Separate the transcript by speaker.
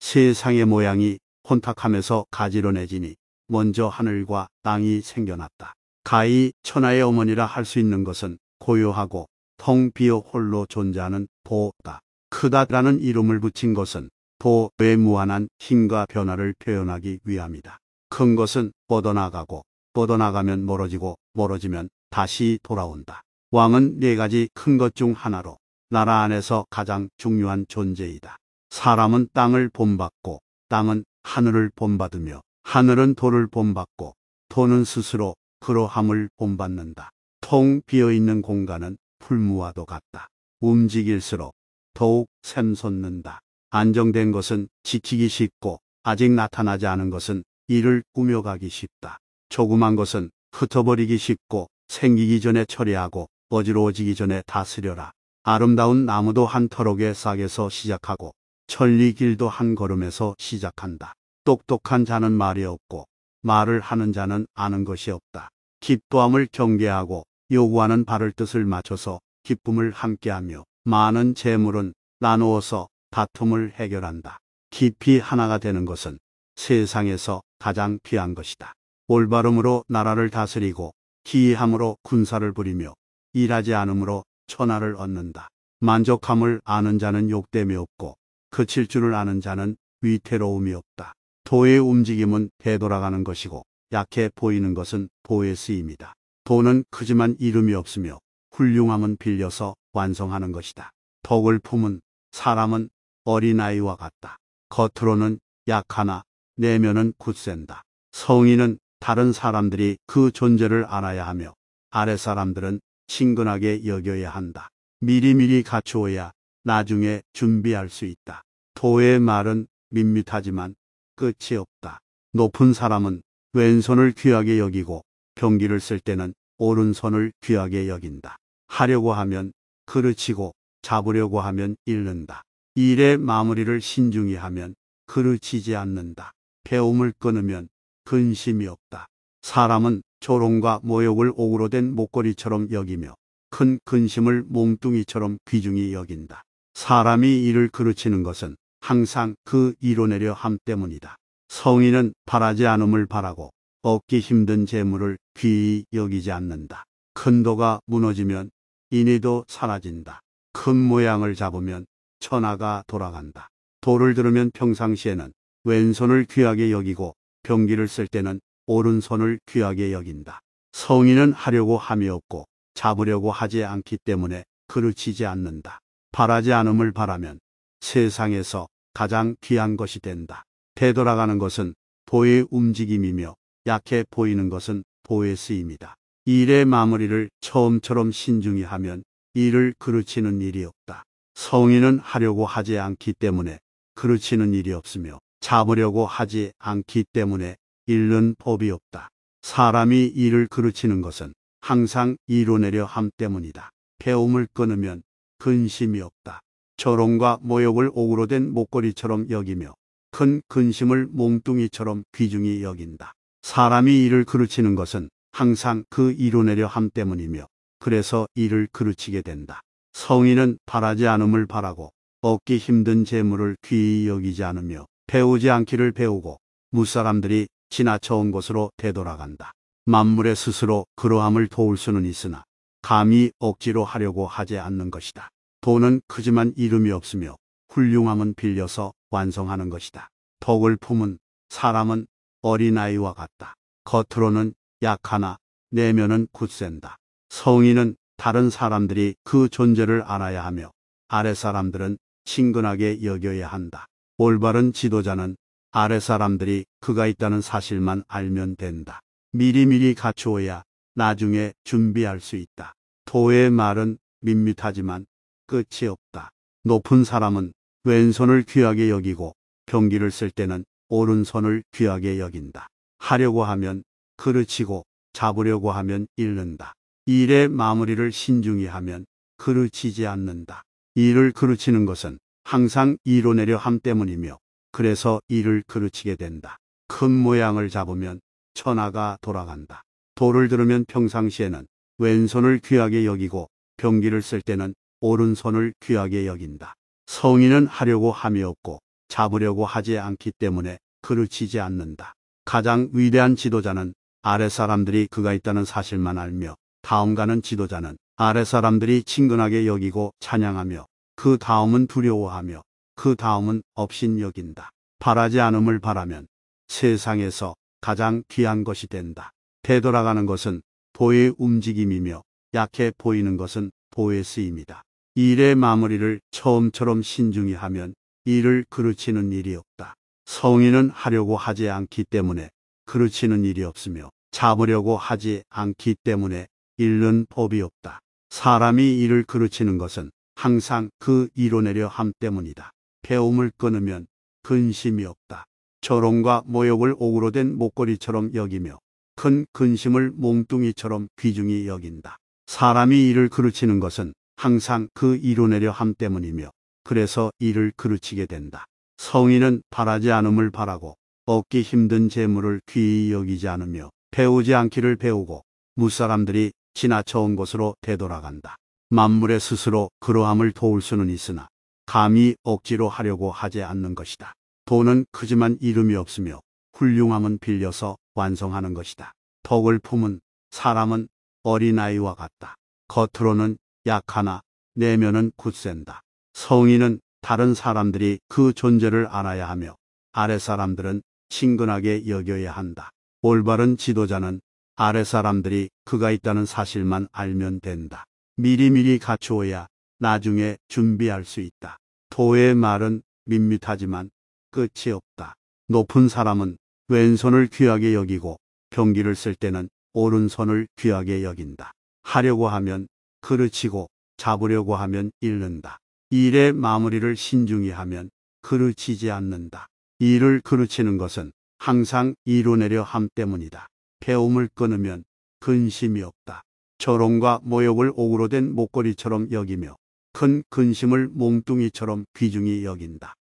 Speaker 1: 세상의 모양이 혼탁하면서 가지런해지니 먼저 하늘과 땅이 생겨났다. 가히 천하의 어머니라 할 수 있는 것은 고요하고 텅 비어 홀로 존재하는 보다. 크다라는 이름을 붙인 것은 보의 무한한 힘과 변화를 표현하기 위함이다. 큰 것은 뻗어나가고 뻗어나가면 멀어지고 멀어지면 다시 돌아온다. 왕은 네 가지 큰 것 중 하나로 나라 안에서 가장 중요한 존재이다. 사람은 땅을 본받고 땅은 하늘을 본받으며 하늘은 돌을 본받고 돌은 스스로 그러함을 본받는다. 텅 비어있는 공간은 풀무와도 같다. 움직일수록 더욱 샘솟는다. 안정된 것은 지키기 쉽고 아직 나타나지 않은 것은 이를 꾸며가기 쉽다. 조그만 것은 흩어버리기 쉽고 생기기 전에 처리하고 어지러워지기 전에 다스려라. 아름다운 나무도 한 터럭의 싹에서 시작하고 천리길도 한 걸음에서 시작한다. 똑똑한 자는 말이 없고 말을 하는 자는 아는 것이 없다. 기뻐함을 경계하고 요구하는 바를 뜻을 맞춰서 기쁨을 함께하며 많은 재물은 나누어서 다툼을 해결한다. 깊이 하나가 되는 것은 세상에서 가장 귀한 것이다. 올바름으로 나라를 다스리고 기이함으로 군사를 부리며 일하지 않음으로 천하를 얻는다. 만족함을 아는 자는 욕됨이 없고 그칠 줄을 아는 자는 위태로움이 없다. 도의 움직임은 되돌아가는 것이고 약해 보이는 것은 도의 쓰임이다. 도는 크지만 이름이 없으며 훌륭함은 빌려서 완성하는 것이다. 덕을 품은 사람은 어린아이와 같다. 겉으로는 약하나 내면은 굳센다. 성인은 다른 사람들이 그 존재를 알아야 하며 아랫사람들은 친근하게 여겨야 한다. 미리미리 갖추어야 나중에 준비할 수 있다. 도의 말은 밋밋하지만 끝이 없다. 높은 사람은 왼손을 귀하게 여기고 병기를 쓸 때는 오른손을 귀하게 여긴다. 하려고 하면 그르치고 잡으려고 하면 잃는다. 일의 마무리를 신중히 하면 그르치지 않는다. 배움을 끊으면 근심이 없다. 사람은 조롱과 모욕을 옥으로 된 목걸이처럼 여기며 큰 근심을 몽뚱이처럼 귀중히 여긴다. 사람이 이를 그르치는 것은 항상 그 이뤄내려 함 때문이다. 성인은 바라지 않음을 바라고 얻기 힘든 재물을 귀히 여기지 않는다. 큰 도가 무너지면 인의도 사라진다. 큰 모양을 잡으면 천하가 돌아간다. 도를 들으면 평상시에는 왼손을 귀하게 여기고 병기를 쓸 때는 오른손을 귀하게 여긴다. 성인은 하려고 함이 없고 잡으려고 하지 않기 때문에 그르치지 않는다. 바라지 않음을 바라면 세상에서 가장 귀한 것이 된다. 되돌아가는 것은 도의 움직임이며 약해 보이는 것은 도의 쓰임이다. 일의 마무리를 처음처럼 신중히 하면 일을 그르치는 일이 없다. 성인은 하려고 하지 않기 때문에 그르치는 일이 없으며 잡으려고 하지 않기 때문에 잃는 법이 없다. 사람이 일을 그르치는 것은 항상 이뤄내려 함 때문이다. 배움을 끊으면 근심이 없다. 조롱과 모욕을 옥으로 된 목걸이처럼 여기며 큰 근심을 몽뚱이처럼 귀중히 여긴다. 사람이 일을 그르치는 것은 항상 그 이뤄내려 함 때문이며 그래서 일을 그르치게 된다. 성인은 바라지 않음을 바라고 얻기 힘든 재물을 귀히 여기지 않으며 배우지 않기를 배우고 무사람들이 지나쳐온 곳으로 되돌아간다. 만물의 스스로 그러함을 도울 수는 있으나 감히 억지로 하려고 하지 않는 것이다. 도는 크지만 이름이 없으며 훌륭함은 빌려서 완성하는 것이다. 덕을 품은 사람은 어린아이와 같다. 겉으로는 약하나 내면은 굳센다. 성인은 다른 사람들이 그 존재를 알아야 하며 아랫사람들은 친근하게 여겨야 한다. 올바른 지도자는 아랫사람들이 그가 있다는 사실만 알면 된다. 미리미리 갖추어야 나중에 준비할 수 있다. 도의 말은 밋밋하지만 끝이 없다. 높은 사람은 왼손을 귀하게 여기고 병기를 쓸 때는 오른손을 귀하게 여긴다. 하려고 하면 그르치고 잡으려고 하면 잃는다. 일의 마무리를 신중히 하면 그르치지 않는다. 일을 그르치는 것은 항상 이뤄내려 함 때문이며 그래서 일을 그르치게 된다. 큰 모양을 잡으면 천하가 돌아간다. 도를 들으면 평상시에는 왼손을 귀하게 여기고 병기를 쓸 때는 오른손을 귀하게 여긴다. 성인은 하려고 함이 없고 잡으려고 하지 않기 때문에 그르치지 않는다. 가장 위대한 지도자는 아랫사람들이 그가 있다는 사실만 알며, 다음가는 지도자는 아랫사람들이 친근하게 여기고 찬양하며, 그 다음은 두려워하며, 그 다음은 업신여긴다. 바라지 않음을 바라면 세상에서 가장 귀한 것이 된다. 되돌아가는 것은 보의 움직임이며, 약해 보이는 것은 보의 쓰임이다. 일의 마무리를 처음처럼 신중히 하면 일을 그르치는 일이 없다. 성인은 하려고 하지 않기 때문에 그르치는 일이 없으며, 잡으려고 하지 않기 때문에 잃는 법이 없다. 사람이 일을 그르치는 것은 항상 그 이뤄내려 함 때문이다. 배움을 끊으면 근심이 없다. 조롱과 모욕을 옥으로 된 목걸이처럼 여기며, 큰 근심을 몸뚱이처럼 귀중히 여긴다. 사람이 일을 그르치는 것은 항상 그 이뤄내려 함 때문이며, 그래서 일을 그르치게 된다. 성인은 바라지 않음을 바라고, 얻기 힘든 재물을 귀히 여기지 않으며, 배우지 않기를 배우고, 무사람들이 지나쳐온 곳으로 되돌아간다. 만물에 스스로 그러함을 도울 수는 있으나 감히 억지로 하려고 하지 않는 것이다. 돈은 크지만 이름이 없으며, 훌륭함은 빌려서 완성하는 것이다. 덕을 품은 사람은 어린아이와 같다. 겉으로는 약하나 내면은 굳센다. 성인은 다른 사람들이 그 존재를 알아야 하며, 아랫사람들은 친근하게 여겨야 한다. 올바른 지도자는 아랫사람들이 그가 있다는 사실만 알면 된다. 미리미리 갖추어야 나중에 준비할 수 있다. 도의 말은 밋밋하지만 끝이 없다. 높은 사람은 왼손을 귀하게 여기고, 병기를 쓸 때는 오른손을 귀하게 여긴다. 하려고 하면 그르치고, 잡으려고 하면 잃는다. 일의 마무리를 신중히 하면 그르치지 않는다. 일을 그르치는 것은 항상 이뤄내려 함 때문이다. 배움을 끊으면 근심이 없다. 조롱과 모욕을 옥으로 된 목걸이처럼 여기며, 큰 근심을 몸뚱이처럼 귀중히 여긴다.